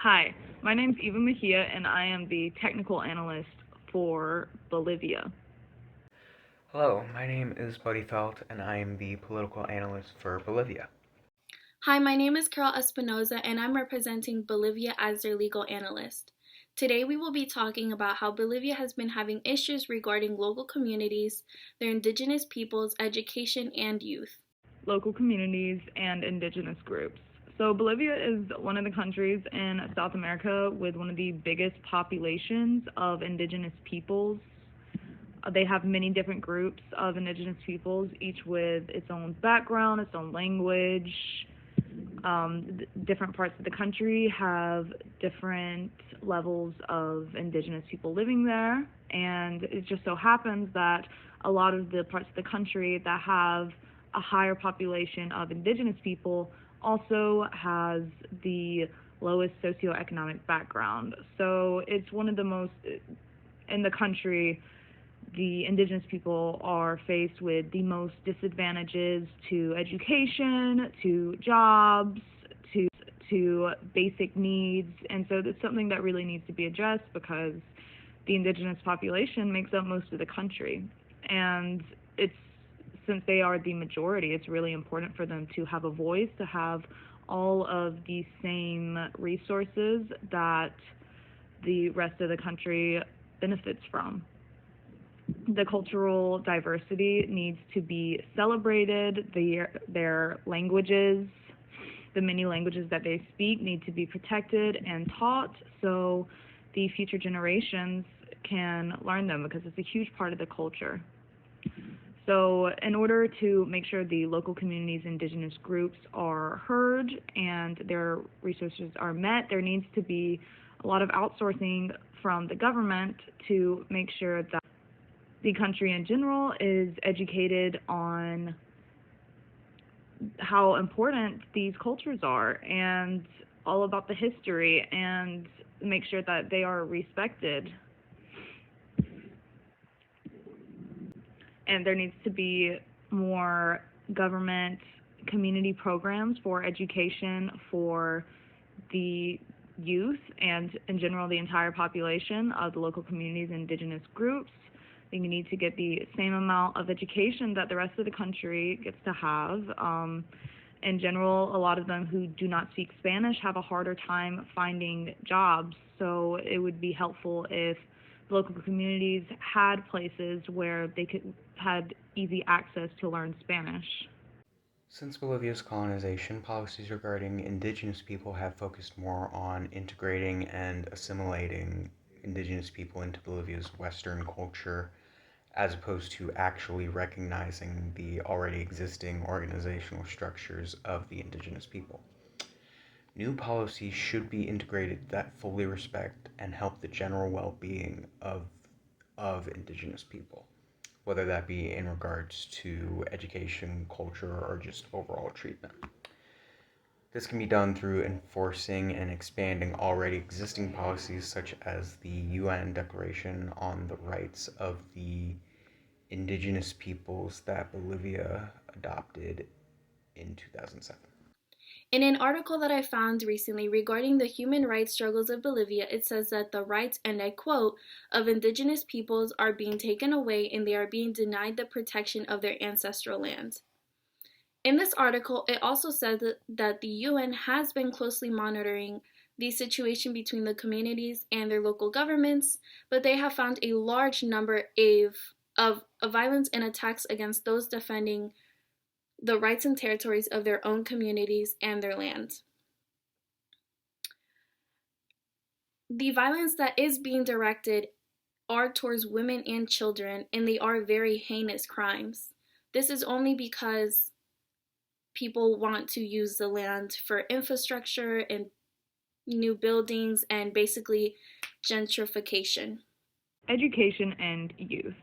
Hi, my name's Eva Mejia, and I am the technical analyst for Bolivia. Hello, my name is Buddy Felt, and I am the political analyst for Bolivia. Hi, my name is Carol Espinoza, and I'm representing Bolivia as their legal analyst. Today, we will be talking about how Bolivia has been having issues regarding local communities, their indigenous peoples, education, and youth. Local communities and indigenous groups. So, Bolivia is one of the countries in South America with one of the biggest populations of indigenous peoples. They have many different groups of indigenous peoples, each with its own background, its own language. Different parts of the country have different levels of indigenous people living there, and it just so happens that a lot of the parts of the country that have a higher population of indigenous people also has the lowest socioeconomic background. So it's one of the most, in the country, the indigenous people are faced with the most disadvantages to education, to jobs, to basic needs, and so that's something that really needs to be addressed because the indigenous population makes up most of the country, and it's since they are the majority, it's really important for them to have a voice, to have all of the same resources that the rest of the country benefits from. The cultural diversity needs to be celebrated. Their languages, the many languages that they speak, need to be protected and taught so the future generations can learn them because it's a huge part of the culture. So, in order to make sure the local communities, indigenous groups are heard and their resources are met, there needs to be a lot of outsourcing from the government to make sure that the country in general is educated on how important these cultures are and all about the history and make sure that they are respected. And there needs to be more government community programs for education for the youth and in general the entire population of the local communities and indigenous groups. They need to get the same amount of education that the rest of the country gets to have. In general, a lot of them who do not speak Spanish have a harder time finding jobs, so it would be helpful if local communities had places where they had easy access to learn Spanish. Since Bolivia's colonization, policies regarding indigenous people have focused more on integrating and assimilating indigenous people into Bolivia's Western culture as opposed to actually recognizing the already existing organizational structures of the indigenous people. New policies should be integrated that fully respect and help the general well-being of indigenous people, whether that be in regards to education, culture, or just overall treatment. This can be done through enforcing and expanding already existing policies such as the UN Declaration on the Rights of the Indigenous Peoples that Bolivia adopted in 2007. In an article that I found recently regarding the human rights struggles of Bolivia, it says that the rights, and I quote, of indigenous peoples are being taken away and they are being denied the protection of their ancestral lands. In this article, it also said that the UN has been closely monitoring the situation between the communities and their local governments, but they have found a large number of violence and attacks against those defending the rights and territories of their own communities and their lands. The violence that is being directed are towards women and children, and they are very heinous crimes. This is only because people want to use the land for infrastructure and new buildings and basically gentrification. Education and youth.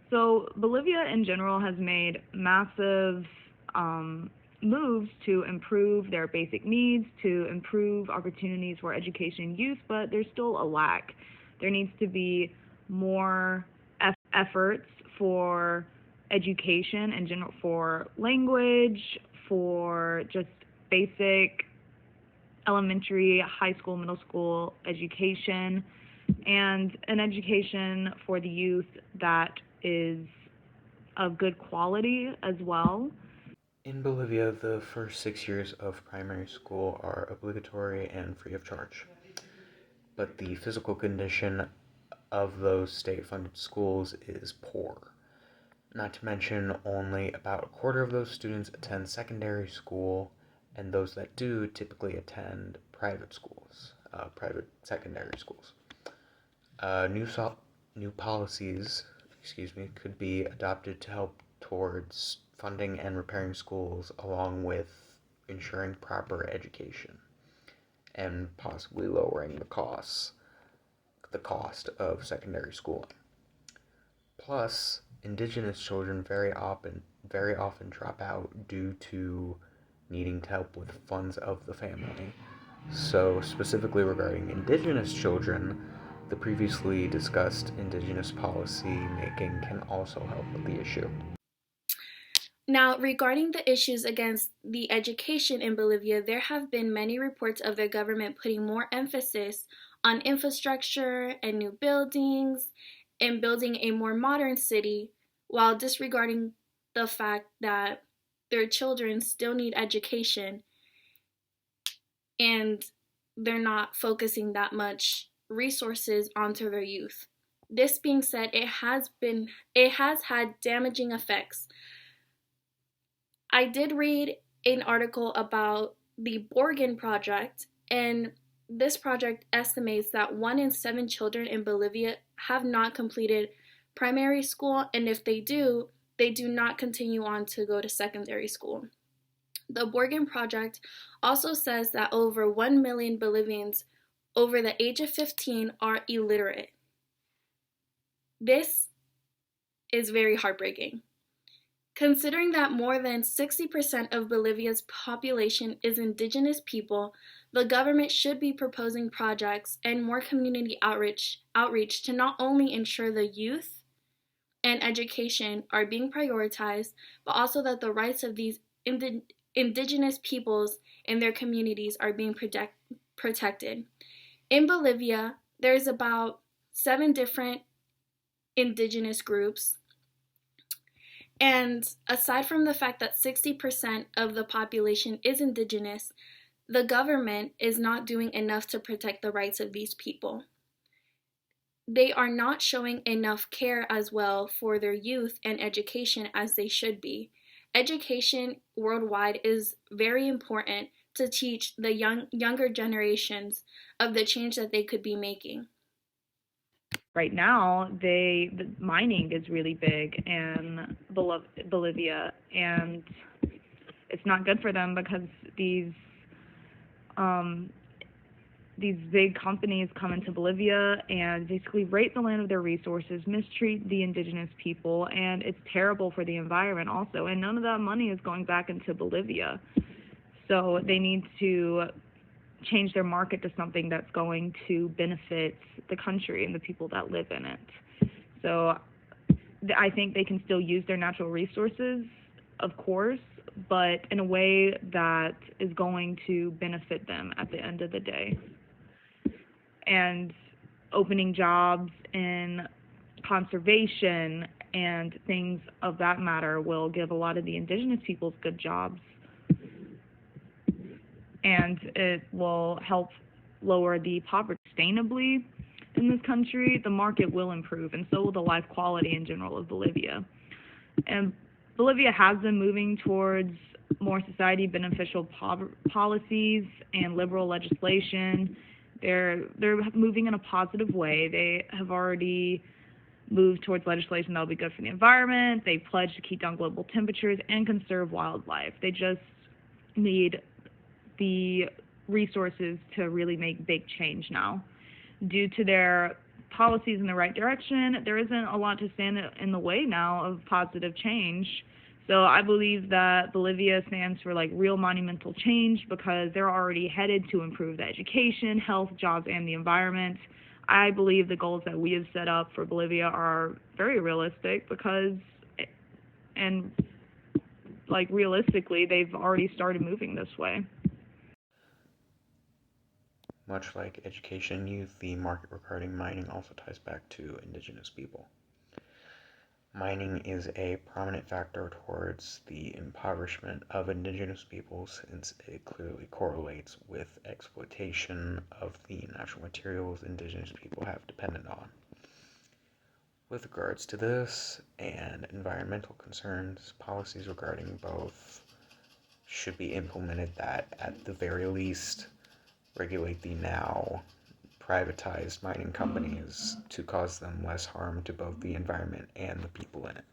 So Bolivia in general has made massive moves to improve their basic needs, to improve opportunities for education and youth, but there's still a lack. There needs to be more efforts for education in general, for language, for just basic elementary, high school, middle school education, and an education for the youth that is of good quality as well. In Bolivia, the first 6 years of primary school are obligatory and free of charge. But the physical condition of those state funded schools is poor. Not to mention, only about a quarter of those students attend secondary school, and those that do typically attend private schools, private secondary schools. Uh, new, so- New policies, could be adopted to help towards funding and repairing schools, along with ensuring proper education and possibly lowering the cost of secondary schooling. Plus, indigenous children very often drop out due to needing to help with funds of the family. So, specifically regarding indigenous children, the previously discussed indigenous policy making can also help with the issue. Now, regarding the issues against the education in Bolivia, there have been many reports of the government putting more emphasis on infrastructure and new buildings and building a more modern city while disregarding the fact that their children still need education and they're not focusing that much resources onto their youth. This being said, it has had damaging effects. I did read an article about the Borgen project, and this project estimates that 1 in 7 children in Bolivia have not completed primary school, and if they do not continue on to go to secondary school. The Borgen project also says that over 1 million Bolivians over the age of 15 are illiterate. This is very heartbreaking. Considering that more than 60% of Bolivia's population is indigenous people, the government should be proposing projects and more community outreach to not only ensure the youth and education are being prioritized, but also that the rights of these indigenous peoples and their communities are being protected. In Bolivia, there's about 7 different indigenous groups. And aside from the fact that 60% of the population is indigenous, the government is not doing enough to protect the rights of these people. They are not showing enough care as well for their youth and education as they should be. Education worldwide is very important to teach the younger generations of the change that they could be making. Right now, the mining is really big in Bolivia, and it's not good for them because um, these big companies come into Bolivia and basically rape the land of their resources, mistreat the indigenous people, and it's terrible for the environment also. And none of that money is going back into Bolivia. So they need to change their market to something that's going to benefit the country and the people that live in it. So I think they can still use their natural resources, of course, but in a way that is going to benefit them at the end of the day. And opening jobs in conservation and things of that matter will give a lot of the indigenous peoples good jobs, and it will help lower the poverty sustainably in this country. The market will improve, and so will the life quality in general of Bolivia. And Bolivia has been moving towards more society beneficial policies and liberal legislation. They're moving in a positive way. They have already moved towards legislation that will be good for the environment. They pledged to keep down global temperatures and conserve wildlife. They just need the resources to really make big change now. Due to their policies in the right direction, there isn't a lot to stand in the way now of positive change. So I believe that Bolivia stands for like real monumental change because they're already headed to improve the education, health, jobs, and the environment. I believe the goals that we have set up for Bolivia are very realistic because, and like realistically, they've already started moving this way. Much like education and youth, the market regarding mining also ties back to indigenous people. Mining is a prominent factor towards the impoverishment of indigenous peoples since it clearly correlates with exploitation of the natural materials indigenous people have depended on. With regards to this and environmental concerns, policies regarding both should be implemented that, at the very least, regulate the now privatized mining companies to cause them less harm to both the environment and the people in it.